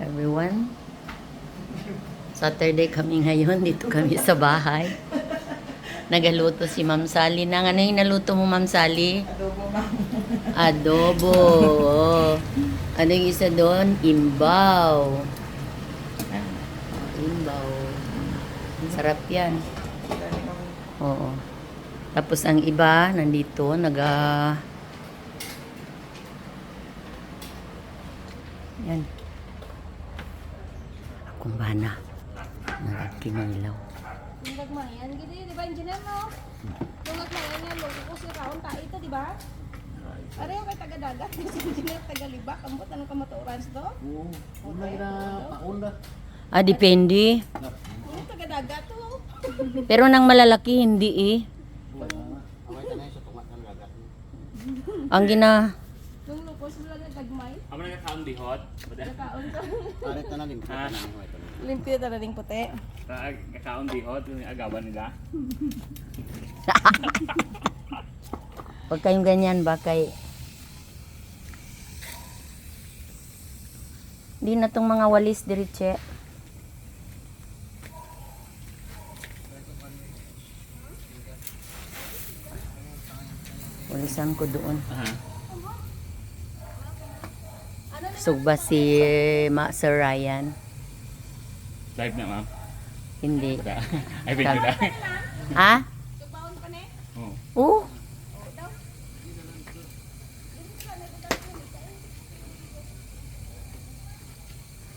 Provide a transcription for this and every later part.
Everyone, Saturday kami ngayon. Dito kami sa bahay. Nagaluto si Ma'am Sally ng ano yung naluto mo, Ma'am Sally? Adobo, ma'am. Adobo. Oh. Ano yung isa doon? Imbaw. Imbaw. Sarap yan. Oo. Tapos ang iba, nandito, yan. Akong bana. Nagkinilaw. Yung gagmayan, gini, di ba, engineer, no? Yung gagmayan yan, logo ko si Raon, ito, di ba? Pareho kay taga-dagat, si engineer, taga-libak, ambot, anong kamaturan to? Oo, una ira paunda. Ah, depende. Yung taga-dagat to. Pero nang malalaki, hindi eh. Away ka na sa tunga ng gagat. Ang Yung logo sila na gagmay, Amo nagka-count dihot. nakaon ka. Arit na limpo Ah. na ni ito. Limpyo talagang puti. Nagka-count dihot yung agawan nila. Huwag kayong ganyan ba kay... Hindi na tong mga walis diretche. Walisan ko doon. Aha. Sugba si Sir Ryan. Live na, ma'am. Hindi. Ay, video na. Ha? Sugbaon pa ni? Oo. Oo.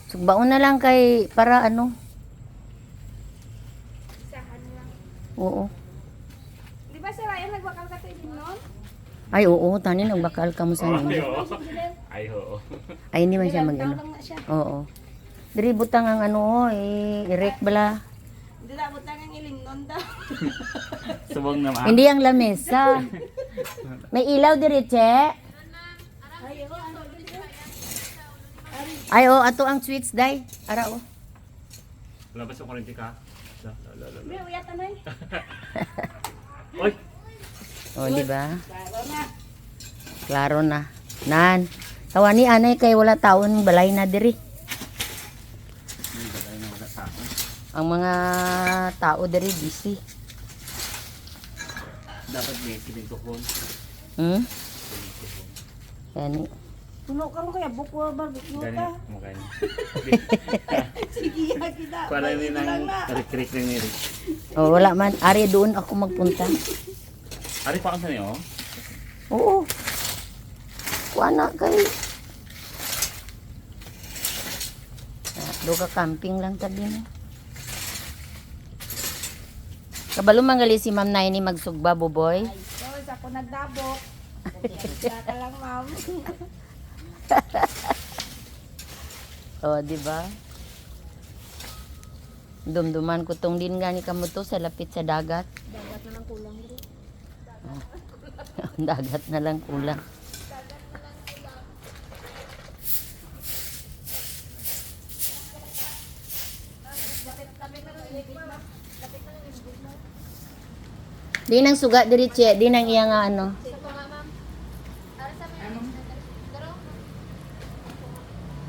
Sugbaon na lang kay para ano. Isahan lang. Oo. Di ba si Ryan nagwakal ka din nun? Ay oo, tani nagbakal ka mo sa Ay, nino. oo. Ay, oo. Ay hindi man siya mag-ano. Lang na siya. Oo. Diri butang ang ano, i-rek bala. Hindi na, butang ang ilimnon daw. Subong na, ma'am. Hindi ang lamesa. May ilaw diri, che. Ay, oo, ano, Ay, oh, ato ang sweets, day. Ara, oh. Labas yung kurente ka. May uyat na eh. Oy! Oh, di ba? Claro na. Klaro na. Nan. Tawani anay kay wala taon balay na diri. Ang mga tao diri busy. Dapat may sinintukon. Hmm? Yani. Puno ka rin kaya bukwa ba? Bukwa ka. Ganyan. Mukha niya. Sige, kita. Para rin ang rik-rik rin ni Rick. Oh, wala man. Ari doon ako magpunta. Ari pa ka niyo? Oo. Kuana kay. Doga camping lang tabi mo. Kabalo mangali si Ma'am Naini magsugba, buboy. Ay, so, ako nagdabok. Kaya ka lang, ma'am. Oh, di ba? Dumduman ko tong din gani kamo to sa lapit sa dagat. Dagat na lang kulang dito. Dagat na lang kulang. Di nang suga diri che, di nang iya nga ano.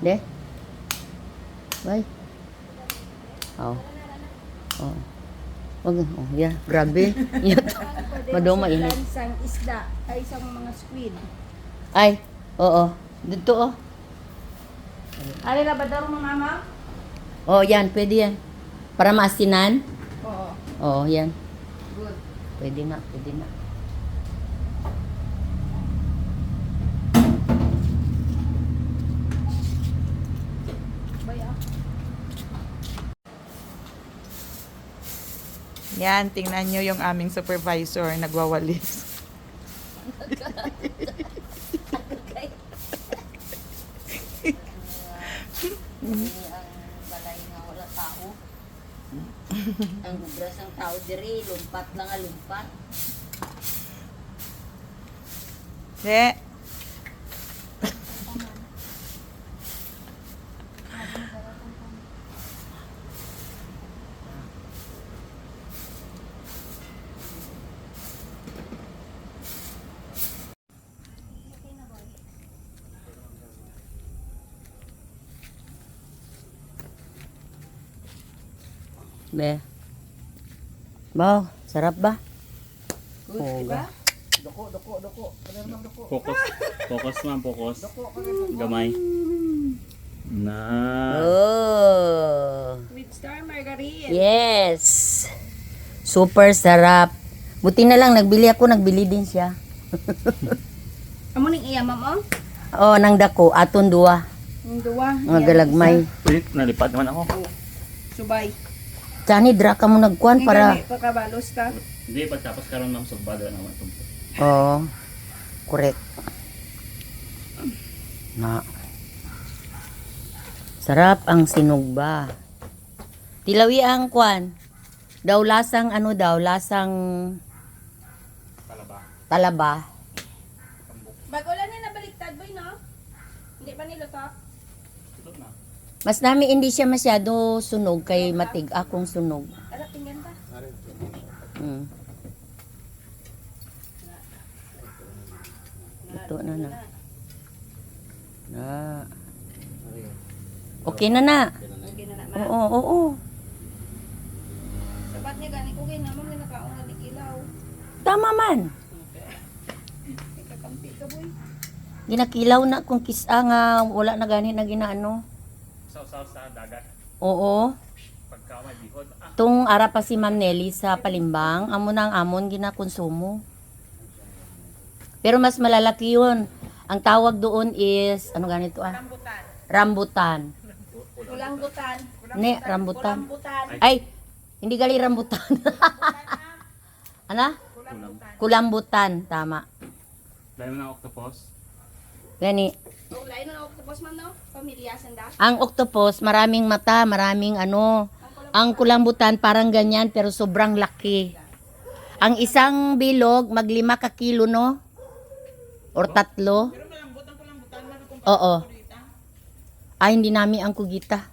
De? Bye. Oh. Oh. Wag, oh, yeah, grabe. Yun. Madoma init. Isang isda, ay isang mga squid. Ay, oo. Dito oh. Ano na ba daw mo, mama? Oh, yan, pwede yan. Para maasinan? Oo. Oo, yan. Good. Pwede na, pwede na. Baya. Yan, tingnan nyo yung aming supervisor nagwawalis. Ang balay nga wala tao. Ang ubras ng tao diri, lumpat lang nga lumpat. De, Be. Wow, sarap ba? Good, Oo, diba? Focus. Focus ma'am, focus. Gamay. Na. Oh. With star margarine. Yes. Super sarap. Buti na lang nagbili din siya. Amo ning iya, ma'am, oh. Oh, nang dako aton duwa. Yung duwa. Mga iya, galagmay. Ulit, nalipad naman ako. Subay. Tani dra ka mo nagkuan para. Pagkabalos ta. Hindi, pagtapos karon ma'am, sugbada naman itong. Oh. Correct. Na. Sarap ang sinugba. Tilawi ang kuan. Daw lasang ano daw, lasang Talaba. talaba. Bago lang na nabaliktad, boy, no? Hindi pa niluto? Ito na. Mas nami hindi siya masyado sunog kay matig akong sunog. Ara, tingnan ta. Mm. Ito na na. Na. Okay na na. Okay na naman. Oo, oo, oo. Sapat niya gani ko kay naman may nakaon nga di kilaw. Tama man. Ikakampi ka, boy. Ginakilaw na kung kisa nga wala na gani na ginaano. Saw-saw sa dagat. Oo. Pagka may bihod. Tung ara pa si Ma'am Nelly sa Palimbang, amo nang amon ginakonsumo. Pero mas malalaki yun. Ang tawag doon is, ano ganito ah? Rambutan. Kulanggutan. Ne, rambutan. Kulambutan. Ay, hindi gali rambutan. Ano? Kulambutan, tama. Dahil mo ng octopus. Gani. Oh, lain na octopus man, no? Pamilya sanda. Ang octopus, maraming mata, maraming ano. Ang kulambutan, parang ganyan, pero sobrang laki. Ang isang bilog, mag 5 ka kilo, no? Or 3. Oo. Ay, hindi namin ang kugita.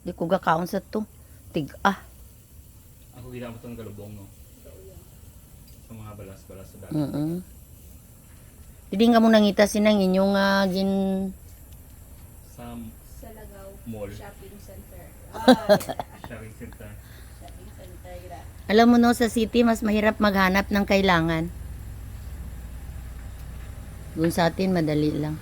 Di ko gakaon sa to. Tig-ah. Ako ginamit itong galubong, no? Sa mga balas-balas sa dagat. Hindi nga mo nangita sinang inyong gin... Sa Sa Lagaw mall. Shopping Center. Shopping center. Shopping Center, gira. Alam mo no, sa city, mas mahirap maghanap ng kailangan. Doon sa atin, madali lang.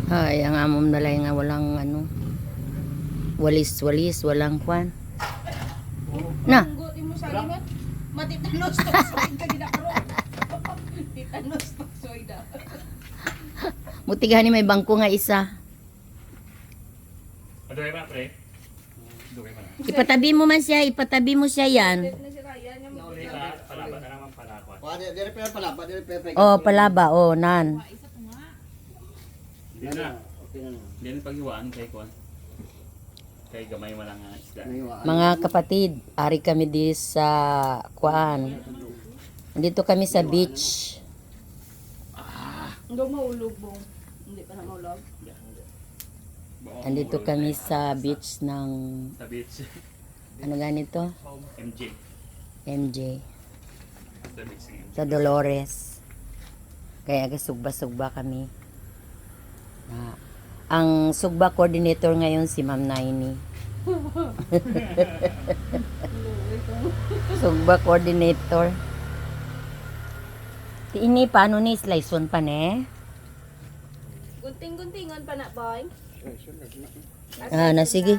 Ay, ang amom dalay nga walang ano, walis-walis, walang kwan. Na, Tunggo, di mo sa limot. Matitanos to. Soy ka ginakaroon. Titanos to. Soy da. mutigahan ni may bangko nga isa. Adoy ba, pre? Adoy ba na? Ipatabi mo siya yan. Na si Ryan yung Uli ka, palaba na naman palakot. Dire pa palapa, dire pa. Oh, palaba, oh, nan. Hindi na. Okay na. Hindi na paghiwaan kay Kwan. Kay gamay mo lang nga isda. Mga kapatid, ari kami di sa kuan. Dito kami sa beach. Hindi maulog mo. Hindi pa na maulog. Andito kami sa beach ng Sa beach. ano ganito? MJ. MJ. Sa beach ng MJ. Sa Dolores. Kaya sugba-sugba kami. Ang sugba coordinator ngayon si Ma'am Naini. Sugba coordinator. Ini paano ni slice pa ne? Gunting-guntingon pa na, boy. Na sige.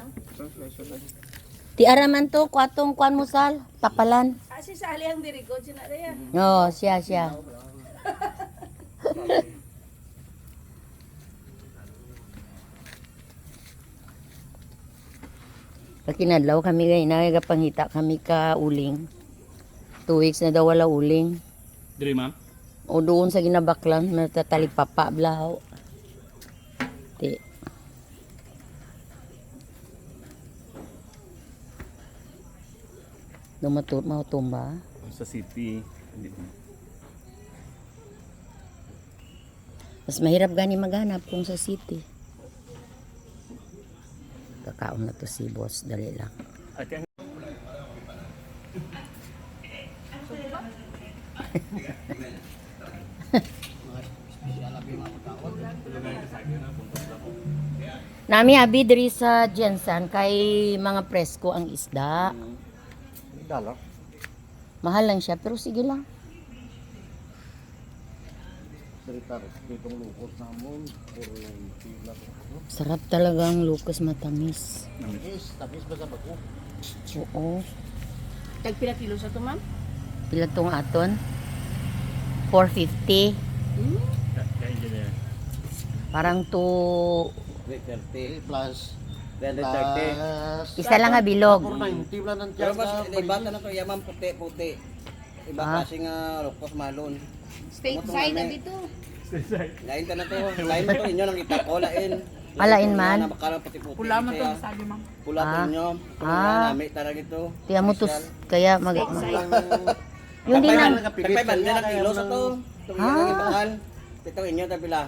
Ti araman to kwatong kwan musal, tapalan. Si Sally ang dirigod. Sina Rhea. No, siya. Pakinadlaw kami gay nagapangita kami ka uling. 2 weeks na daw wala uling. Dili ma'am? O doon sa ginabaklan natatalipapa blaw. Ti. Mautumba. Sa city. Hindi po. Mas mahirap gani maghanap kung sa city. Kakaon na to si boss, dali lang. Ate, ang Nami abi diri sa Jensen kay mga presko ang isda. Dala. Mahal lang siya pero sige lang. Cerita ditong lukot namon. Puro yung tila. Sarap talaga ang lukos matamis. Tapos ba sa bago? Oo. Tag pila kilo sa to, ma'am? Pila tong aton? 450. Kaya engineer. Parang to 330 plus 330. isa lang nga bilog. 490 lang ang Pero tiyan mas na iba na to yaman puti-puti. Iba Ah. kasi nga lukos malon. Stateside na dito. Lain ta na to. Lain mo to inyo nang itako lain. Lain man? Bakalang puti-puti. Pula man to siya. sabi ma'am. Pula to Ah. inyo. Ah. Nami talaga ito. Tiyan mo to kaya mag yung Yung din ang Nagpay banda na kilo sa to. Itong Ah. yung bakal. Ito inyo tapila.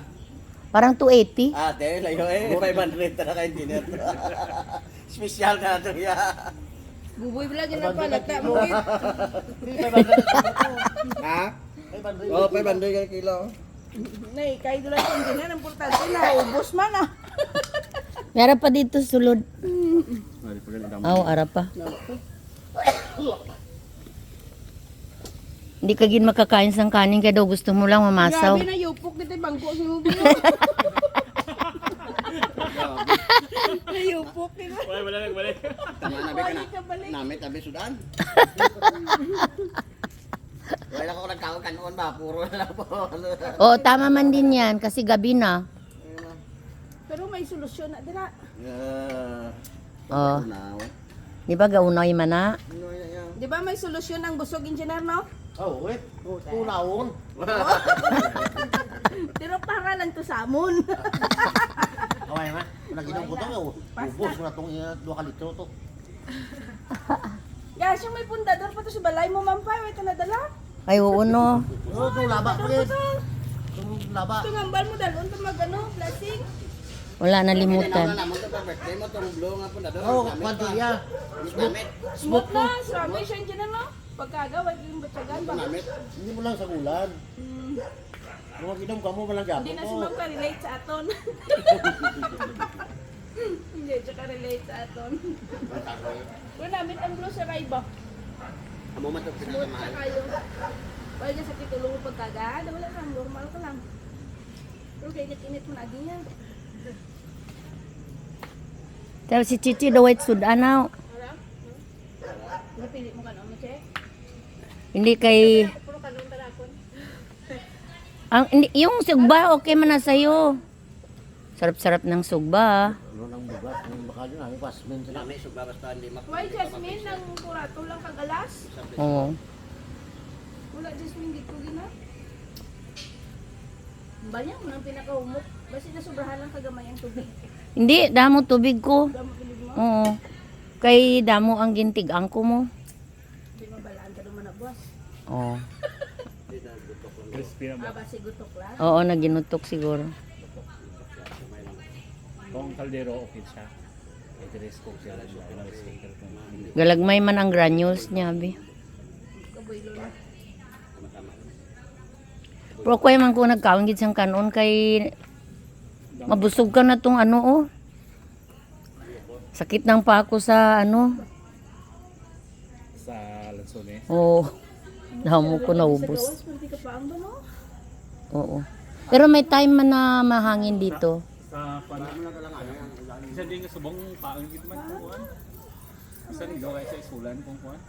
parang 280. Ate, layo 500 talaga yung dinner. Special na to ya. Buboy pala dyan ang palata mo. Ha? Oh, 500 ka kilo. Nay, kayo doon lang yung ang importante na. Ubus man ah. Meron pa dito sulod. Aw, ara pa. Hindi ka gin makakain sang kanin kaya daw gusto mo lang mamasaw. Grabe na yupok dito yung bangko sa mubi. Nayupok dito. Wala nagbalik. Tama na ba ka na? Balik ka balik. Namit tabi sudan. Wala ko nagkaon kanon ba puro na lang po. Oo, tama man din yan kasi gabi na. Pero may solusyon na dira. Oh, Now. di ba gaunay man na? Di ba may solusyon ang busog engineer, no? Oh, wait. Tunawon. Pero pangalan to samon. Away na. Naginom ko to. Ubos mo na itong 2 litro to. Yes, yung may pundador pa to sa balay mo, ma'am pa. Ito nadala. Ay, oo no. Oo, itong laba ko yun. Itong laba. Ito ngambal mo dalon to mag ano, plastic. Wala Limutan. nalimutan. Naman to pa birthday mo tong blow nga po na doon. Oo, pandilya. Namit. Smooth na, sabi siya engineer, no? Pagkaga, wag yung batsagan ba? Namit. Hindi mo lang sa ulan. Kung mag-inom ka mo, walang gapon Hindi na si ko. ma'am ka-relate sa aton. Hindi siya ka-relate sa aton. Pero namit ang blue sa Raiba. Amo man to Smooth sa pinakamahal. kayo. Wala niya sa kitulong mo pagkaga. Wala lang, normal ka lang. Pero kaya init mo na agin yan. Pero si Chichi daw white sudanaw. Wala? Napili mo ka na, Mache? Hindi kay Puro kanon tarakon. yung sugba okay man na sa'yo. Sarap-sarap ng sugba. Ano nang bugat? Ang baka yun, ang pasmen sila. Nami sugba basta hindi mak. Why Jasmine ng kurato lang kagalas? Oo. Wala Jasmine dito gina. Banya mo nang pinakahumok. Basta na sobrahan lang kagamay ang tubig. Hindi, damo tubig ko. Damo pilig mo. Oo. Kay damo ang gintigang ko mo. Hindi mabalaan ka naman na boss. Oo. Crispy na ba? Basi gutok lang. Oo, naginutok siguro. Kung kaldero, okay siya. Ito risk cook siya. Ano risk cooker kung hindi. Galagmay man ang granules niya, abi. Kaboylo na. Pero kuya man ko nagkaon gid sang kanon kay mabusog ka na tong ano oh. Sakit ng pa ako sa ano. Sa Lanzones. Oo. Damo ko Sa naubos. gawas, pwede ka pa ang ba no? Oo. Pero may time man na mahangin dito. Sa isa din ka subong paang gid man kung kuan. Isa din kay sa isulan kung kuan.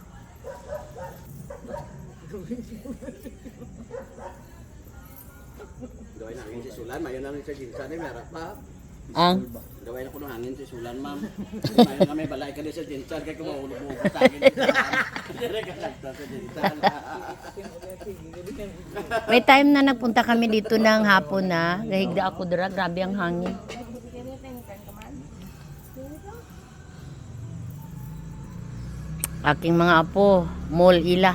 Gawin na hangin si Sulan, mayon na rin sa ginsa ni merak pa. Ang Gawin ako ng hangin si Sulan, ma'am. Mayon kami balay ka din sa ginsan kay kumaulo mo sa akin. Dire ka lang sa ginsan. may time na nagpunta kami dito ng hapon na, gahigda ako dira, grabe ang hangin. Aking mga apo, mall ila.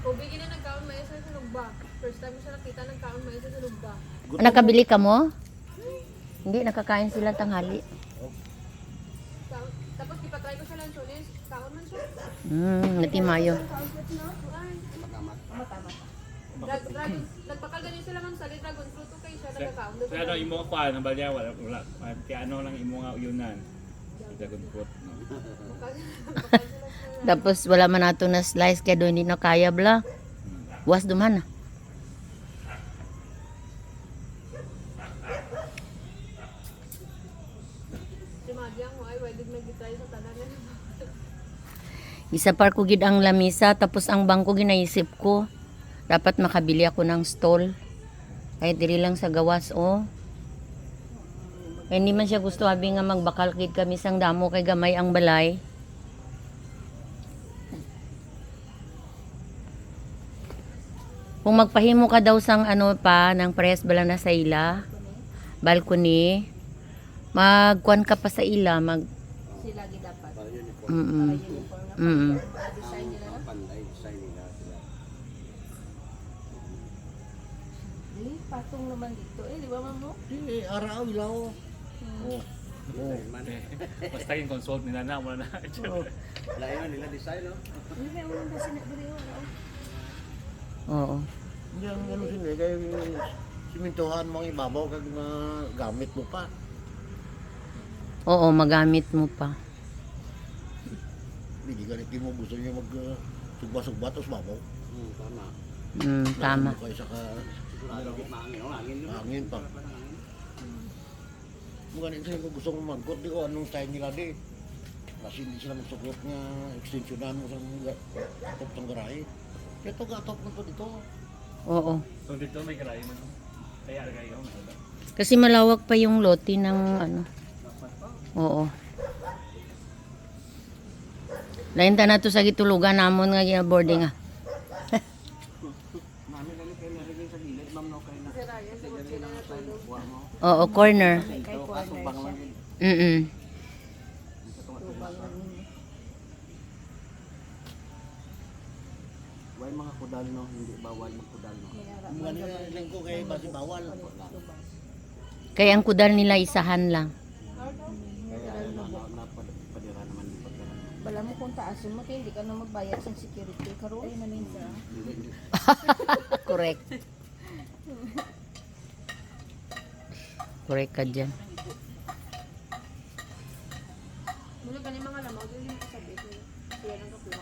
Ubig na nagkaon may isa sa lugba. First time siya nakita ng kaon may isa sa lugba. Nakabili ka mo? Hindi, nakakain sila tanghali. Tapos ipatry ko siya Lanzones, kaon man siya. Natimayo. Nagpakal ganyan sila ma'am sa dragon fruit kay siya nagkakaon. Sa ano, imo nga kuha, nabalya, wala. Kaya ano lang imo nga uyunan. Dragon fruit. No? Tapos wala man nato na slice kaya doon hindi na kaya bla. Was duman na. Si Madyang mo ay wala nag-try sa tanan. Isa par ko gid ang lamisa tapos ang bangko ginaisip ko. Dapat makabili ako ng stall. Kahit diri lang sa gawas Kaya hindi man siya gusto habi nga magbakal kid kami sang damo kay gamay ang balay. Kung magpahimo ka daw sang ano pa ng press bala na sa ila, balcony, magkuan ka pa sa ila, Sila gid dapat. mm Uniform na mm design nila na. Panday, design nila sila. Patong naman dito di ba ma'am mo? Di, araw, ilaw. Oh. Basta yung consult nila na, wala na. Lain nila design, no? Hindi kaya ulang kasi na diri Oo. Hindi ang gano'n sila, kaya simintuhan mga ibabaw kag gamit mo pa. Oo, magamit mo pa. Hindi ganit mo gusto niya sugba-sugba tapos babaw. Tama. Tama. Kaya saka Sigurado git maangin, no? Angin yun. hangin pa. Kung ganit sila kung gusto mong magkot, di ko anong style nila di. Kasi hindi sila magsugot nga extensionan mo sa top ng garahe. Kaya ito gatop mo to dito. Oo. So dito may karay man. Kaya kayo, may Kasi malawak pa yung lote ng ano. Oo. Lain ta na to sa gitulugan namon nga boarding ah. Mami lagi kayo narinig sa gilid, ma'am, no? Kayo na. Sige na sa kuha mo. Oo, corner. Ito, kasubang lang yun. Huwag mga kudal, no? Hindi bawal magkudal, no? Kung ganit lang ko kay basi bawal. Kaya ang kudal nila isahan lang. Kaya napadira naman yung pagkara. Bala mo kung taasin mo kaya hindi ka na magbayad sa security karon. Ay namin sa. Correct. Correct ka dyan. Muna ba ni mga lamaw dili mo sabi ko. Kaya nang kakuha.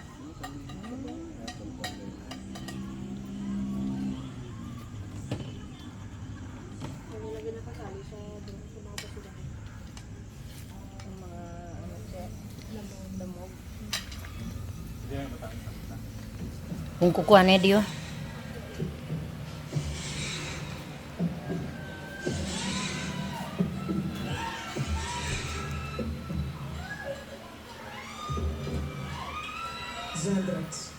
Ano lagi nakasali sa mga basidahan. Ang mga ano siya. Lamog. Kung kukuha na diyo. Xandrax.